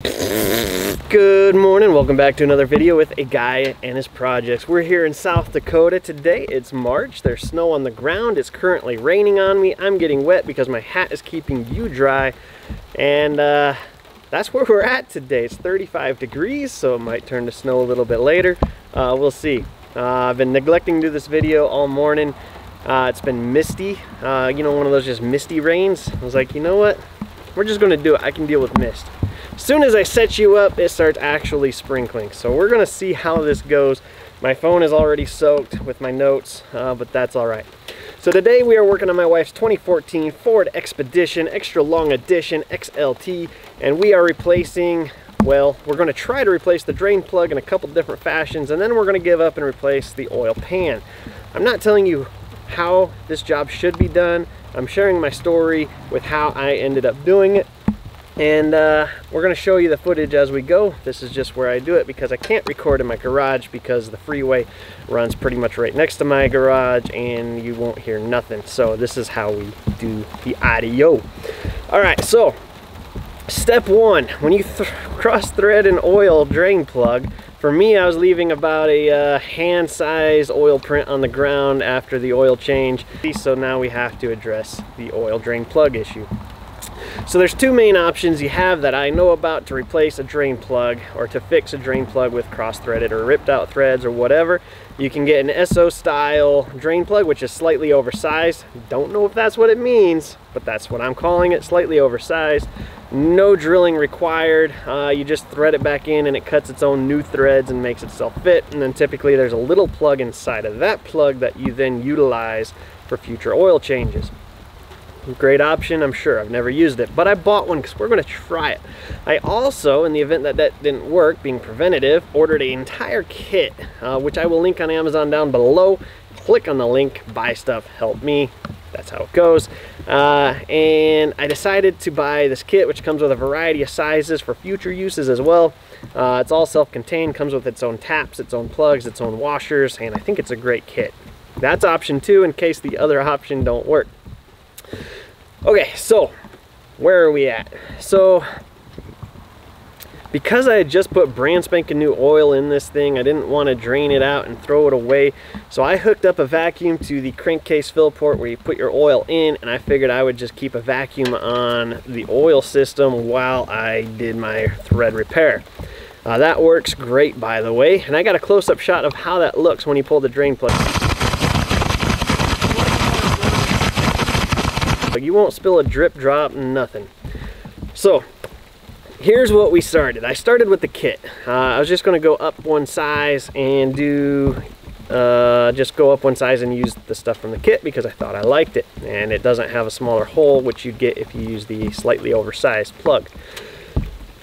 Good morning, welcome back to another video with a guy and his projects. We're here in South Dakota today. It's March, there's snow on the ground, it's currently raining on me. I'm getting wet because my hat is keeping you dry, and that's where we're at today. It's 35 degrees, so it might turn to snow a little bit later. We'll see. I've been neglecting to do this video all morning. It's been misty, you know, one of those just misty rains. I was like, you know what, we're just gonna do it. I can deal with mist. As soon as I set you up, it starts actually sprinkling. So we're gonna see how this goes. My phone is already soaked with my notes, but that's all right. So today we are working on my wife's 2014 Ford Expedition Extra Long Edition XLT, and we are replacing, well, we're gonna try to replace the drain plug in a couple different fashions, and then we're gonna give up and replace the oil pan. I'm not telling you how this job should be done. I'm sharing my story with how I ended up doing it. And we're going to show you the footage as we go. This is just where I do it because I can't record in my garage because the freeway runs pretty much right next to my garage and you won't hear nothing. So this is how we do the audio. All right, so step one, when you cross thread an oil drain plug, for me, I was leaving about a hand size oil print on the ground after the oil change. So now we have to address the oil drain plug issue. So there's two main options you have that I know about to replace a drain plug or to fix a drain plug with cross-threaded or ripped out threads or whatever. You can get an SO style drain plug, which is slightly oversized. Don't know if that's what it means, but that's what I'm calling it, slightly oversized. No drilling required. You just thread it back in and it cuts its own new threads and makes itself fit. And then typically there's a little plug inside of that plug that you then utilize for future oil changes. Great option, I'm sure. I've never used it, but I bought one because we're going to try it. I also, in the event that that didn't work, being preventative, ordered an entire kit, which I will link on Amazon down below. Click on the link, buy stuff, help me. That's how it goes. And I decided to buy this kit, which comes with a variety of sizes for future uses as well. It's all self-contained, comes with its own taps, its own plugs, its own washers, and I think it's a great kit. That's option two in case the other option don't work. Okay, so where are we at? So because I had just put brand spanking new oil in this thing, I didn't want to drain it out and throw it away. So I hooked up a vacuum to the crankcase fill port where you put your oil in, and I figured I would just keep a vacuum on the oil system while I did my thread repair. That works great, by the way, and I got a close-up shot of how that looks when you pull the drain plug. You won't spill a drip drop, nothing. So here's what we started. I started with the kit. I was just going to go up one size and do just go up one size and use the stuff from the kit because I thought I liked it, and it doesn't have a smaller hole, which you'd get if you use the slightly oversized plug.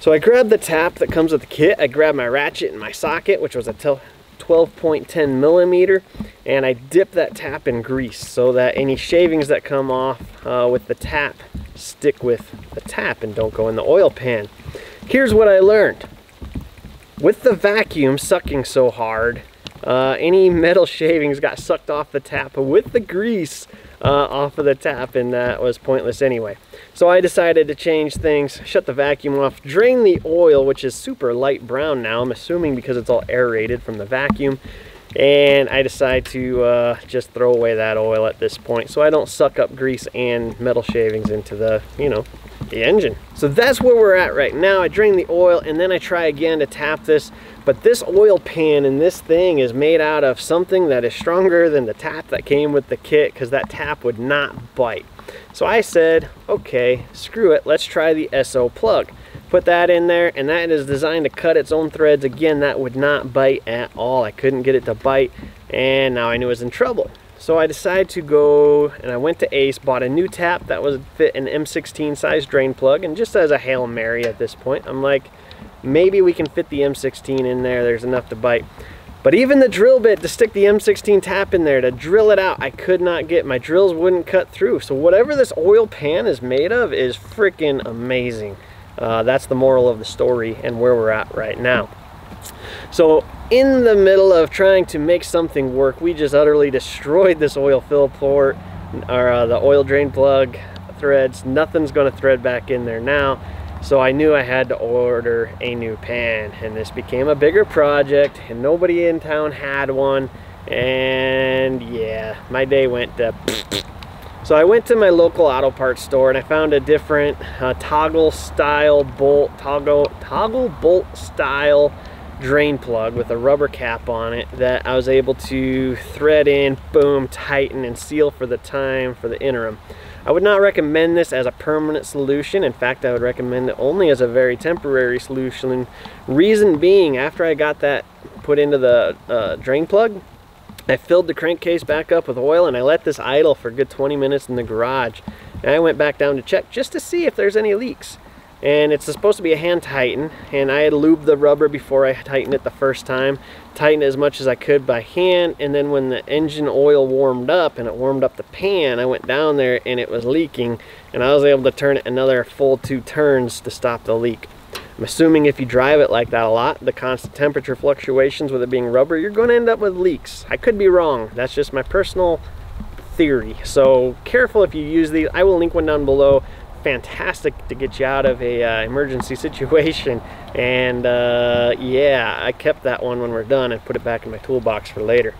So I grabbed the tap that comes with the kit. I grabbed my ratchet and my socket, which was a 12.10 millimeter, and I dip that tap in grease so that any shavings that come off with the tap stick with the tap and don't go in the oil pan. Here's what I learned. With the vacuum sucking so hard, any metal shavings got sucked off the tap with the grease off of the tap, and that was pointless anyway. So I decided to change things, shut the vacuum off, drain the oil, which is super light brown now, I'm assuming because it's all aerated from the vacuum, and I decide to just throw away that oil at this point so I don't suck up grease and metal shavings into the, you know, the engine. So that's where we're at right now. I drain the oil and then I try again to tap this, but this oil pan in this thing is made out of something that is stronger than the tap that came with the kit because that tap would not bite. So I said, okay, screw it, let's try the SO plug. Put that in there, and that is designed to cut its own threads. Again, that would not bite at all. I couldn't get it to bite, and now I knew I was in trouble. So I decided to go, and I went to Ace, bought a new tap that would fit an M16 size drain plug, and just as a Hail Mary at this point, I'm like, maybe we can fit the M16 in there, there's enough to bite. But even the drill bit to stick the M16 tap in there to drill it out, I could not get. My drills wouldn't cut through. So whatever this oil pan is made of is freaking amazing. That's the moral of the story and where we're at right now. So in the middle of trying to make something work, we just utterly destroyed this oil fill port, or the oil drain plug threads. Nothing's going to thread back in there now. So I knew I had to order a new pan, and this became a bigger project, and nobody in town had one, and yeah, my day went to So I went to my local auto parts store and I found a different toggle bolt style drain plug with a rubber cap on it that I was able to thread in, boom, tighten and seal for the interim. I would not recommend this as a permanent solution. In fact, I would recommend it only as a very temporary solution. Reason being, after I got that put into the drain plug, I filled the crankcase back up with oil and I let this idle for a good 20 minutes in the garage. And I went back down to check just to see if there's any leaks. And it's supposed to be a hand tighten, and I had lubed the rubber before I tightened it the first time. Tightened it as much as I could by hand, and then when the engine oil warmed up and it warmed up the pan, I went down there and it was leaking, and I was able to turn it another full 2 turns to stop the leak. I'm assuming if you drive it like that a lot, the constant temperature fluctuations with it being rubber, you're going to end up with leaks. I could be wrong. That's just my personal theory. So careful if you use these. I will link one down below. Fantastic to get you out of a emergency situation. And yeah, I kept that one when we're done and put it back in my toolbox for later.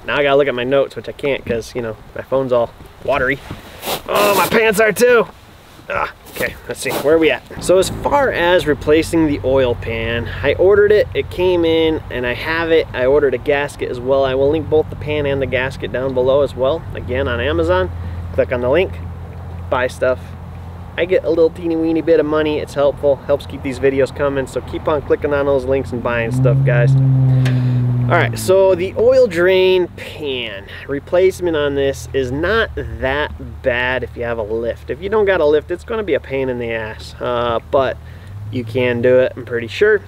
Now I gotta look at my notes, which I can't because, you know, my phone's all watery. Oh, my pants are too. Okay, let's see, where are we at? So as far as replacing the oil pan, I ordered it, it came in, and I have it. I ordered a gasket as well. I will link both the pan and the gasket down below as well, again on Amazon. Click on the link, buy stuff. I get a little teeny weeny bit of money. It's helpful, helps keep these videos coming, so keep on clicking on those links and buying stuff, guys. Alright, so the oil drain pan replacement on this is not that bad if you have a lift. If you don't got a lift, it's going to be a pain in the ass, but you can do it, I'm pretty sure.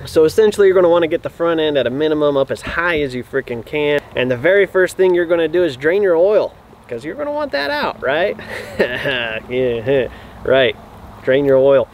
So essentially you're going to want to get the front end at a minimum up as high as you freaking can, and the very first thing you're going to do is drain your oil, because you're going to want that out, right? Yeah, right, drain your oil.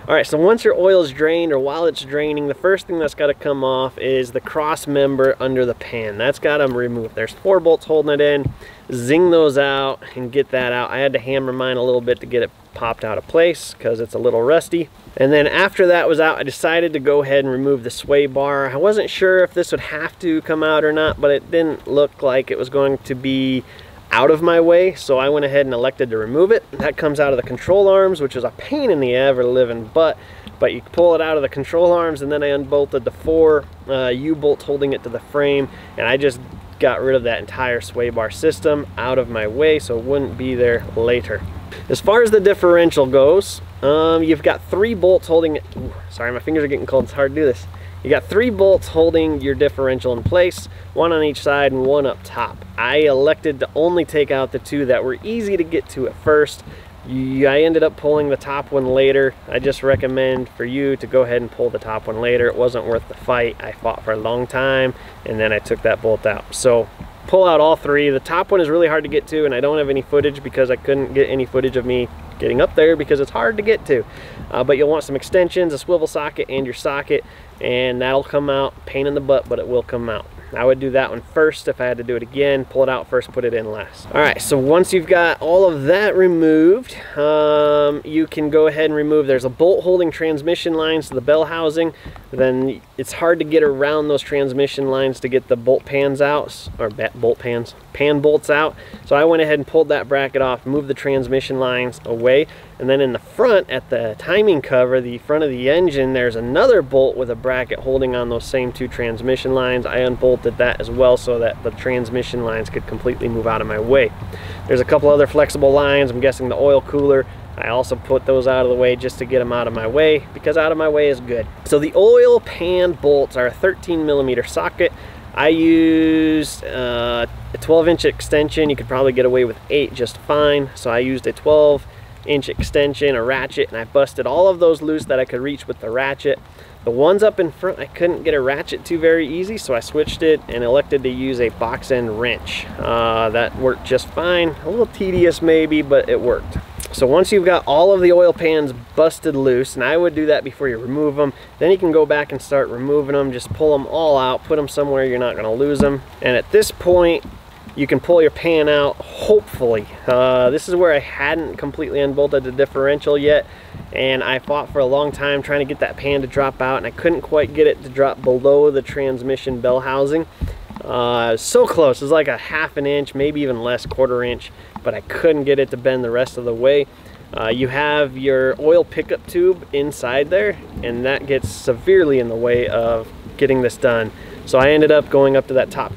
Alright, so once your oil is drained, or while it's draining, the first thing that's got to come off is the cross member under the pan. That's got to remove. There's 4 bolts holding it in. Zing those out and get that out. I had to hammer mine a little bit to get it popped out of place because it's a little rusty. And then after that was out, I decided to go ahead and remove the sway bar. I wasn't sure if this would have to come out or not, but it didn't look like it was going to be out of my way, so I went ahead and elected to remove it. That comes out of the control arms, which is a pain in the ever-living butt, but you pull it out of the control arms, and then I unbolted the 4 U-bolts holding it to the frame, and I just got rid of that entire sway bar system out of my way so it wouldn't be there later. As far as the differential goes, you've got 3 bolts holding it. Ooh, sorry, my fingers are getting cold, it's hard to do this. You got 3 bolts holding your differential in place, 1 on each side and 1 up top. I elected to only take out the 2 that were easy to get to at first. I ended up pulling the top one later. I just recommend for you to go ahead and pull the top one later. It wasn't worth the fight. I fought for a long time and then I took that bolt out. So pull out all 3. The top one is really hard to get to, and I don't have any footage because I couldn't get any footage of me getting up there because it's hard to get to. But you'll want some extensions, a swivel socket, and your socket, and that'll come out. Pain in the butt, but it will come out. I would do that one first if I had to do it again. Pull it out first, put it in last. Alright, so once you've got all of that removed, you can go ahead and remove, there's a bolt holding transmission lines to the bell housing. Then it's hard to get around those transmission lines to get the bolt pans out, or pan bolts out. So I went ahead and pulled that bracket off, moved the transmission lines away, and then in the front at the timing cover, the front of the engine, there's another bolt with a bracket holding on those same 2 transmission lines. I unbolted that as well so that the transmission lines could completely move out of my way. There's a couple other flexible lines, I'm guessing the oil cooler. I also put those out of the way just to get them out of my way, because out of my way is good. So the oil pan bolts are a 13mm socket. I used a 12-inch extension. You could probably get away with 8 just fine. So I used a 12-inch extension, a ratchet, and I busted all of those loose that I could reach with the ratchet. The ones up in front, I couldn't get a ratchet to very easy, so I switched it and elected to use a box end wrench. That worked just fine. A little tedious maybe, but it worked. So once you've got all of the oil pans busted loose, and I would do that before you remove them, then you can go back and start removing them. Just pull them all out, put them somewhere you're not going to lose them. And at this point, you can pull your pan out, hopefully. This is where I hadn't completely unbolted the differential yet, and I fought for a long time trying to get that pan to drop out, and I couldn't quite get it to drop below the transmission bell housing. So close. It was like a ½ inch, maybe even less, ¼ inch, but I couldn't get it to bend the rest of the way. You have your oil pickup tube inside there, and that gets severely in the way of getting this done. So I ended up going up to that top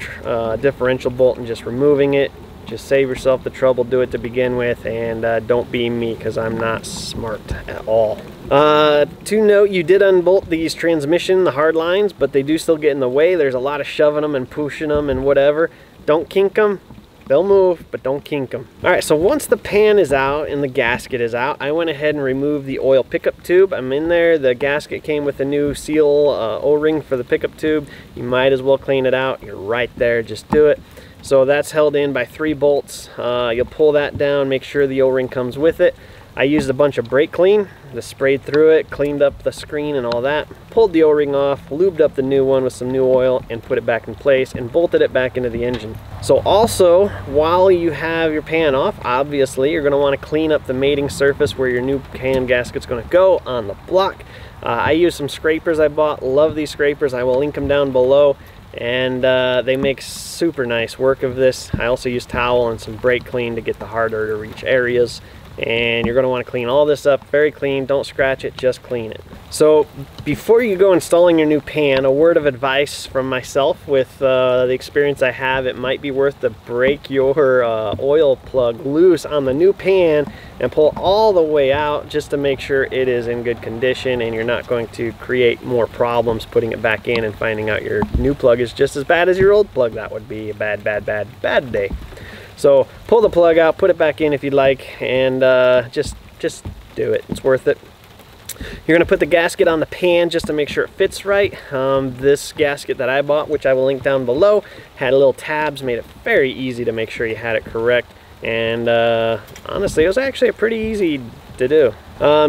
differential bolt and just removing it. Just save yourself the trouble, do it to begin with, and don't be me, because I'm not smart at all. To note, you did unbolt these transmission, the hard lines, but they do still get in the way. There's a lot of shoving them and pushing them and whatever. Don't kink them. They'll move, but don't kink them. All right, so once the pan is out and the gasket is out, I went ahead and removed the oil pickup tube. I'm in there. The gasket came with a new seal O-ring for the pickup tube. You might as well clean it out. You're right there, just do it. So that's held in by 3 bolts. You'll pull that down, make sure the O-ring comes with it. I used a bunch of brake clean, just sprayed through it, cleaned up the screen and all that, pulled the O-ring off, lubed up the new one with some new oil, and put it back in place and bolted it back into the engine. So also, while you have your pan off, obviously you're going to want to clean up the mating surface where your new pan gasket's going to go on the block. I used some scrapers I bought. Love these scrapers. I will link them down below. And they make super nice work of this. I also use towel and some brake clean to get the harder to reach areas. And you're going to want to clean all this up very clean. Don't scratch it, just clean it. So before you go installing your new pan, a word of advice from myself with the experience I have, it might be worth to break your oil plug loose on the new pan and pull all the way out just to make sure it is in good condition and you're not going to create more problems putting it back in and finding out your new plug is just as bad as your old plug. That would be a bad day. So pull the plug out, put it back in if you'd like, and just do it. It's worth it. You're going to put the gasket on the pan just to make sure it fits right. This gasket that I bought, which I will link down below, had little tabs, made it very easy to make sure you had it correct. And honestly, it was actually pretty easy to do.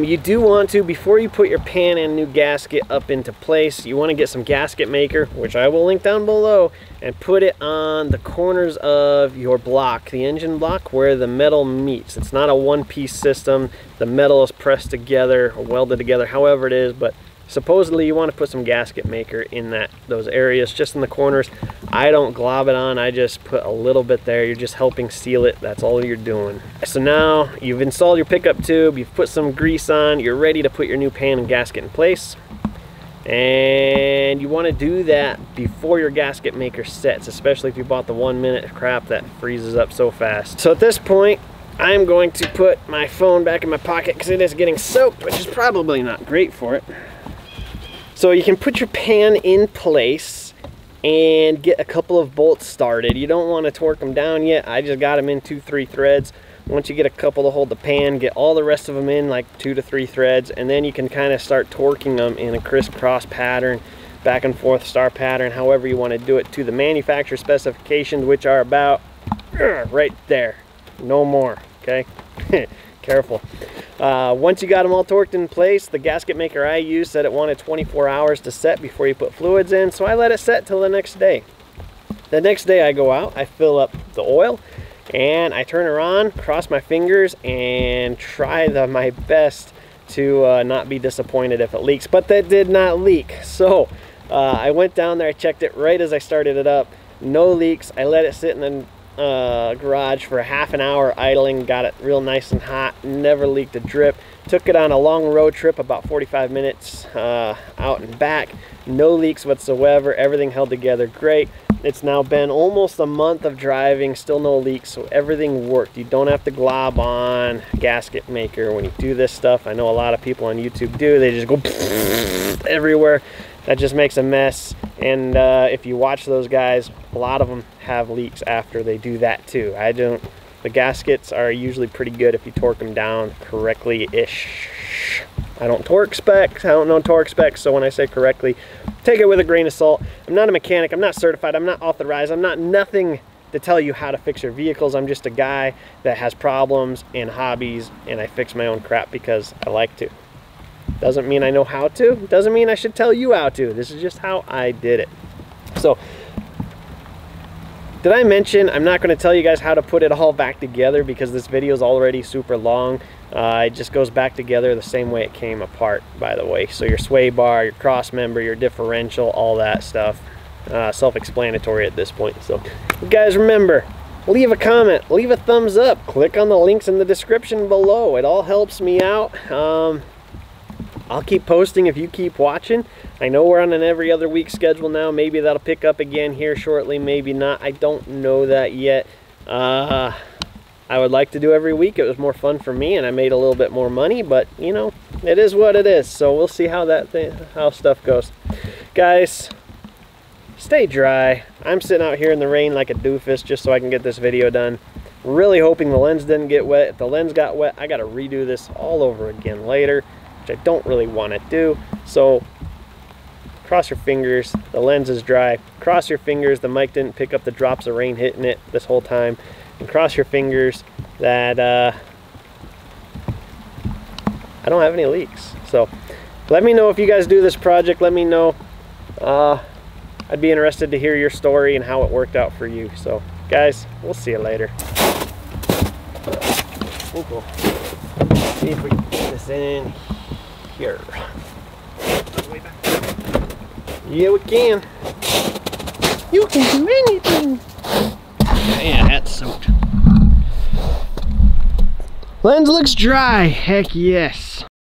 You do want to, before you put your pan and new gasket up into place, you want to get some gasket maker, which I will link down below, and put it on the corners of your block, the engine block, where the metal meets. It's not a one-piece system. The metal is pressed together or welded together, however it is, but supposedly you want to put some gasket maker in those areas, just in the corners. I don't glob it on, I just put a little bit there. You're just helping seal it, that's all you're doing. So now you've installed your pickup tube, you've put some grease on, you're ready to put your new pan and gasket in place. And you want to do that before your gasket maker sets, especially if you bought the 1-minute crap that freezes up so fast. So at this point, I'm going to put my phone back in my pocket because it is getting soaked, which is probably not great for it. So you can put your pan in place and get a couple of bolts started. You don't want to torque them down yet. I just got them in 2-3 threads. Once you get a couple to hold the pan, get all the rest of them in like 2 to 3 threads, and then you can kind of start torquing them in a crisscross pattern, back and forth star pattern, however you want to do it, to the manufacturer specifications, which are about right there, no more. Okay. Careful. Once you got them all torqued in place, the gasket maker I used said it wanted 24 hours to set before you put fluids in, so I let it set till the next day. The next day I go out, I fill up the oil, and I turn her on, cross my fingers, and try my best to not be disappointed if it leaks. But that did not leak. So I went down there, I checked it right as I started it up. No leaks. I let it sit in the garage for ½ an hour idling, got it real nice and hot, never leaked a drip. Took it on a long road trip, about 45 minutes out and back, no leaks whatsoever, everything held together great. It's now been almost a month of driving, still no leaks, so everything worked. You don't have to glob on gasket maker when you do this stuff. I know a lot of people on YouTube do, they just go everywhere. That just makes a mess, and if you watch those guys, a lot of them have leaks after they do that too. I don't. The gaskets are usually pretty good if you torque them down correctly-ish. I don't torque specs, I don't know torque specs, so when I say correctly, take it with a grain of salt. I'm not a mechanic, I'm not certified, I'm not authorized, I'm not nothing to tell you how to fix your vehicles. I'm just a guy that has problems and hobbies, and I fix my own crap because I like to. Doesn't mean I know how to, doesn't mean I should tell you how to. This is just how I did it. So Did I mention I'm not going to tell you guys how to put it all back together because this video is already super long. It just goes back together the same way it came apart, by the way. So your sway bar, your cross member, your differential, all that stuff. Self-explanatory at this point. So you guys remember, leave a comment, leave a thumbs up, click on the links in the description below. It all helps me out. I'll keep posting if you keep watching. I know we're on an every other week schedule now. Maybe that'll pick up again here shortly, maybe not. I don't know that yet. I would like to do every week. It was more fun for me and I made a little bit more money, but you know, it is what it is. So we'll see how how stuff goes. Guys, stay dry. I'm sitting out here in the rain like a doofus just so I can get this video done. Really hoping the lens didn't get wet. If the lens got wet, I gotta redo this all over again later, which I don't really want to do. So cross your fingers, the lens is dry. Cross your fingers, the mic didn't pick up the drops of rain hitting it this whole time. And cross your fingers that I don't have any leaks. So let me know if you guys do this project. Let me know. I'd be interested to hear your story and how it worked out for you. So guys, we'll see you later. Cool. See if we can get this in here. Yeah, we can. You can do anything. Yeah, that's soaked. Lens looks dry. Heck yes.